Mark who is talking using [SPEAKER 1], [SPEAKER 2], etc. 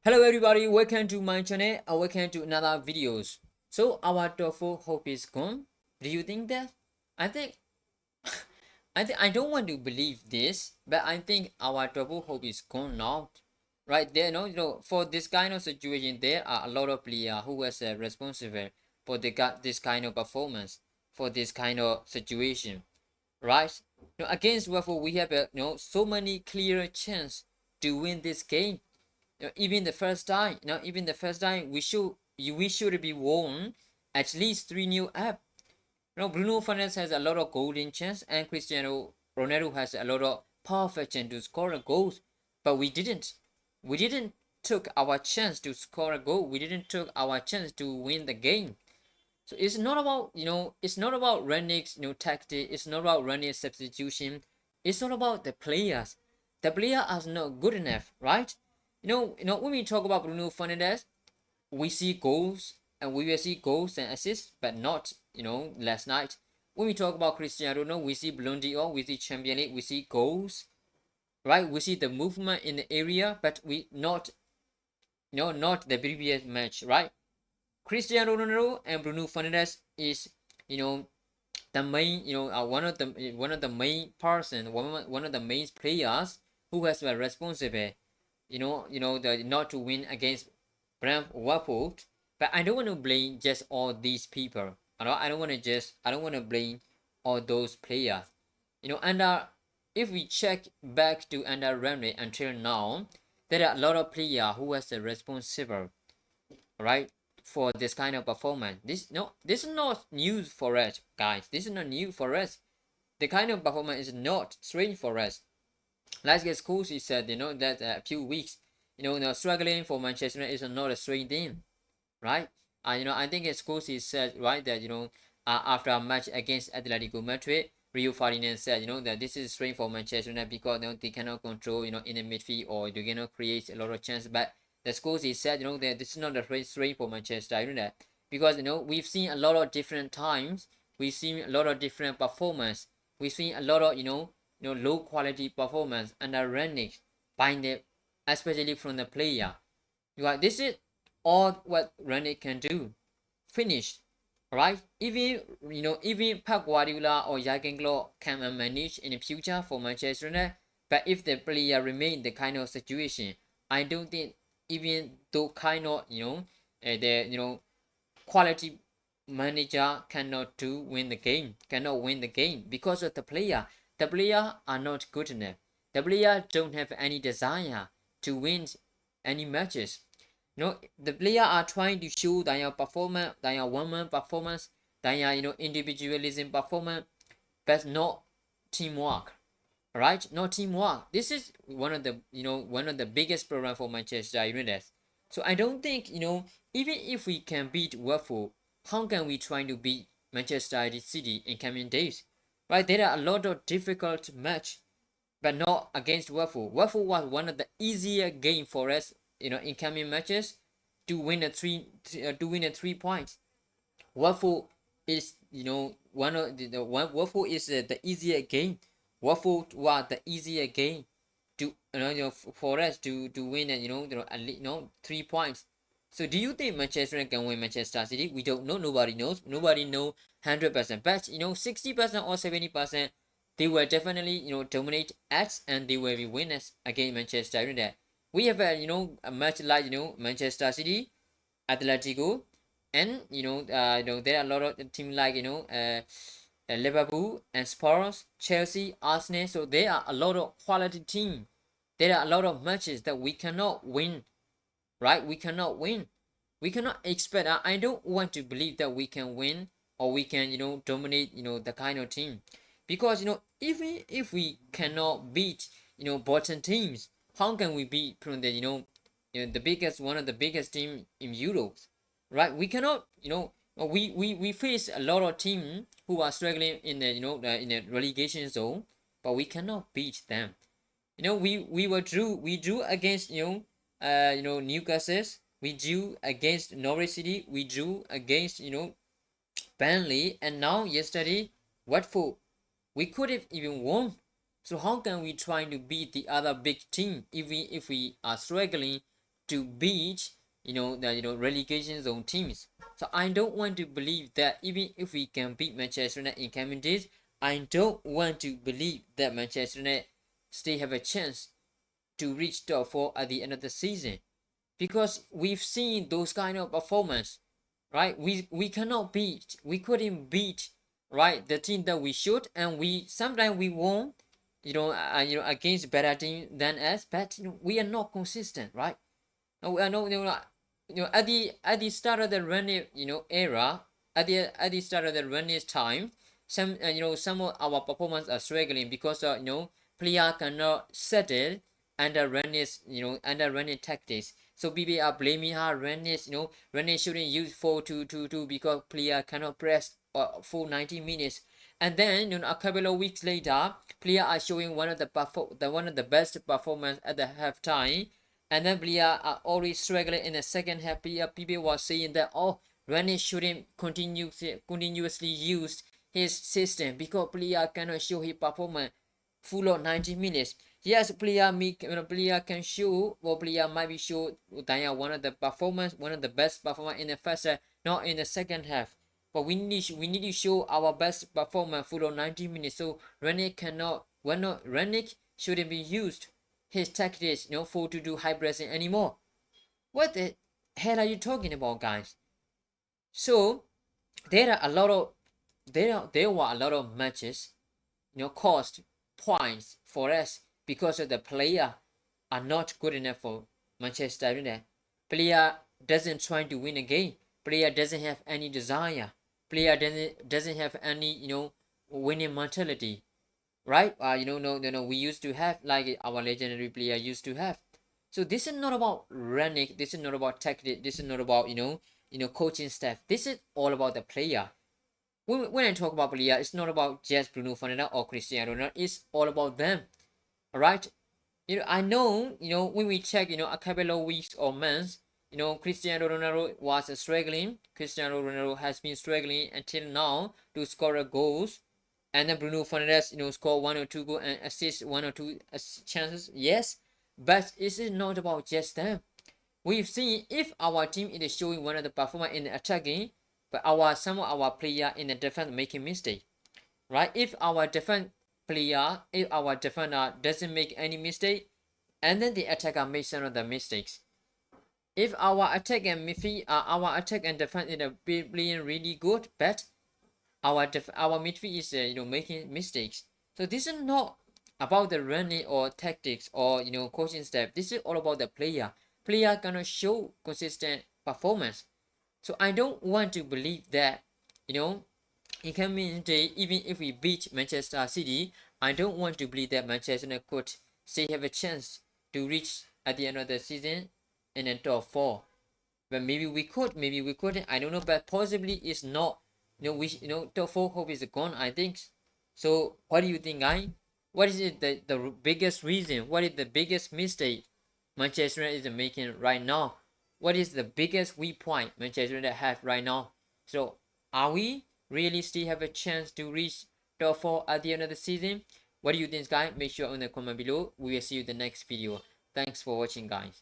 [SPEAKER 1] Hello everybody, welcome to my channel and welcome to another videos. So our TOEFL hope is gone. Do you think that? I think I don't want to believe this, but I think our TOEFL hope is gone now. Right there, for this kind of situation, there are a lot of players who was responsible for this kind of performance, for this kind of situation, right? Against TOEFL, we have so many clear chance to win this game. Even the first time we should be won at least 3 new up. Bruno Fernandes has a lot of golden chance and Cristiano Ronaldo has a lot of perfect chance to score a goal, but we didn't. We didn't took our chance to score a goal. We didn't took our chance to win the game. So it's not about it's not about running tactic. It's not about running substitution. It's not about the players. The player are not good enough, right? When we talk about Bruno Fernandes, we see goals and we will see goals and assists, but not last night. When we talk about Cristiano Ronaldo, we see Ballon d'Or, we see Champions League, we see goals, right? We see the movement in the area, but we not the previous match, right? Cristiano Ronaldo and Bruno Fernandes is you know the main one of the main person one of the main players who has been responsible the not to win against Brentford. But I don't want to blame just all these people. I don't want to blame all those players. And if we check back to under Ramsey until now, there are a lot of players who was responsible, right, for this kind of performance. This is not news for us, guys. This is not new for us. The kind of performance is not strange for us. Last year's coach he said, that a few weeks, struggling for Manchester United is not a strange thing, right? I think his coach he said, right, that after a match against Atletico Madrid, Rio Ferdinand said, that this is strange for Manchester United because they cannot control, in the midfield or they cannot create a lot of chances. But the coach he said, that this is not a strange for Manchester United because we've seen a lot of different times, we've seen a lot of different performance, we've seen a lot of low quality performance under Rangnick by the especially from the player. This is all what Rangnick can do. Finished. Right? Even Pep Guardiola or Jurgen Klopp can manage in the future for Manchester United. But if the player remain the kind of situation, I don't think even though kind of the quality manager cannot win the game because of the player. The player are not good enough. The player don't have any desire to win any matches. The player are trying to show their performance, their one-man performance, their individualism performance, but not teamwork. Right? Not teamwork. This is one of the biggest problem for Manchester United. So I don't think even if we can beat Watford, how can we try to beat Manchester City in coming days? Right? There are a lot of difficult match, but not against Watford. Watford was one of the easier game for us, in coming matches to win a 3 points. Waffle is one of the one waffle is the easier game. Waffle was the easier game to for us to win at least 3 points. So do you think Manchester United can win Manchester City? We don't know. Nobody knows. Nobody know 100%. But 60% or 70%, they will definitely dominate us and they will be winners against Manchester United. We have a match like Manchester City, Atletico, and there are a lot of teams like Liverpool and Spurs, Chelsea, Arsenal. So there are a lot of quality team. There are a lot of matches that we cannot win, right? We cannot win. We cannot expect. I don't want to believe that we can win or we can dominate the kind of team, because even if we cannot beat bottom teams, how can we beat from the the biggest one of the biggest team in Europe, right? We cannot we face a lot of teams who are struggling in the in the relegation zone, but we cannot beat them. We drew against Newcastle. We drew against Norwich City. We drew against Burnley, and now yesterday Watford. We could have even won. So how can we try to beat the other big team if we are struggling to beat the relegation zone teams. So I don't want to believe that even if we can beat Manchester United in coming days, I don't want to believe that Manchester United still have a chance to reach top four at the end of the season, because we've seen those kind of performance, right? We couldn't beat, right, the team that we should, and we sometimes we won, against better team than us, but we are not consistent, right? No, we are not, at the start of the running, era, at the start of the running time, some of our performance are struggling because player cannot settle under running tactics. So people are blaming how runners, runners shouldn't use 4-2-2-2 because player cannot press full 90 minutes. And then a couple of weeks later, player are showing one of the best performance at the halftime, and then player are always struggling in the second half. People were saying that, oh, Rene shouldn't continuously use his system because player cannot show his performance full of 90 minutes. Yes, player can show, or player might be show one of the best performance in the first half, not in the second half. But we need to show our best performance full of 90 minutes. So Renick shouldn't be used his tactics, 4-2 high pressing anymore. What the hell are you talking about, guys? So there are a lot of there were a lot of matches, cost points for us because of the player are not good enough for Manchester United. Player doesn't try to win a game. Player doesn't have any desire. Player doesn't have any winning mentality, right? No, we used to have, like our legendary player used to have. So this is not about running. This is not about tactic. This is not about coaching staff. This is all about the player. When I talk about player, it's not about just Bruno Fernandes or Cristiano Ronaldo. It's all about them. All right. I know, when we check, a couple of weeks or months, Cristiano Ronaldo was struggling. Cristiano Ronaldo has been struggling until now to score a goals. And then Bruno Fernandes, score one or two goals and assist one or two chances. Yes, but it is not about just them. We've seen if our team is showing one of the performance in the attacking, but some of our player in the defense making mistake, right? If our defender doesn't make any mistake, and then the attacker makes some of the mistakes. If our attack and defense is playing really good, but our midfield is making mistakes. So this is not about the running or tactics or coaching staff. This is all about the player. Player gonna show consistent performance. So I don't want to believe that in coming day, even if we beat Manchester City, I don't want to believe that Manchester United could still have a chance to reach at the end of the season in the top four. But maybe we could, maybe we couldn't. I don't know, but possibly it's not. Top four hope is gone, I think. So what do you think, guy? What is it the biggest reason? What is the biggest mistake Manchester United is making right now? What is the biggest weak point Manchester United have right now? So are we really still have a chance to reach top four at the end of the season? What do you think, guys? Make sure in the comment below. We will see you in the next video. Thanks for watching, guys.